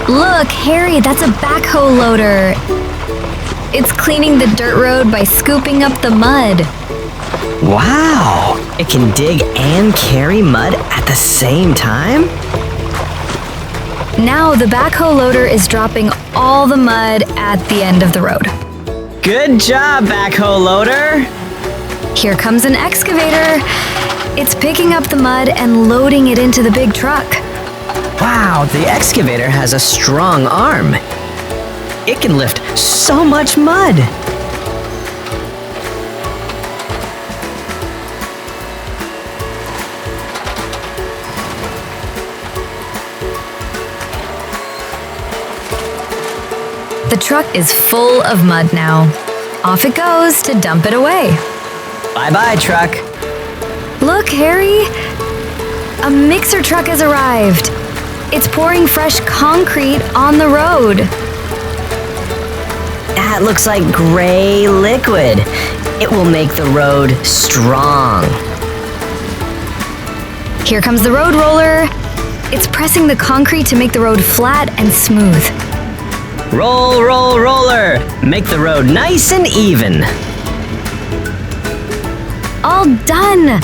Look, Harry, that's a backhoe loader. It's cleaning the dirt road by scooping up the mud. Wow! It can dig and carry mud at the same time? Now the backhoe loader is dropping all the mud at the end of the road. Good job, backhoe loader! Here comes an excavator. It's picking up the mud and loading it into the big truck. Wow, the excavator has a strong arm. It can lift so much mud. The truck is full of mud now. Off it goes to dump it away. Bye-bye, truck. Look, Harry! A mixer truck has arrived. It's pouring fresh concrete on the road. That looks like gray liquid. It will make the road strong. Here comes the road roller. It's pressing the concrete to make the road flat and smooth. Roll, roll, roller! Make the road nice and even. All done!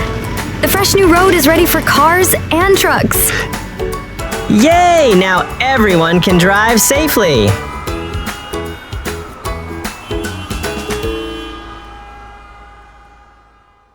The fresh new road is ready for cars and trucks. Yay! Now everyone can drive safely.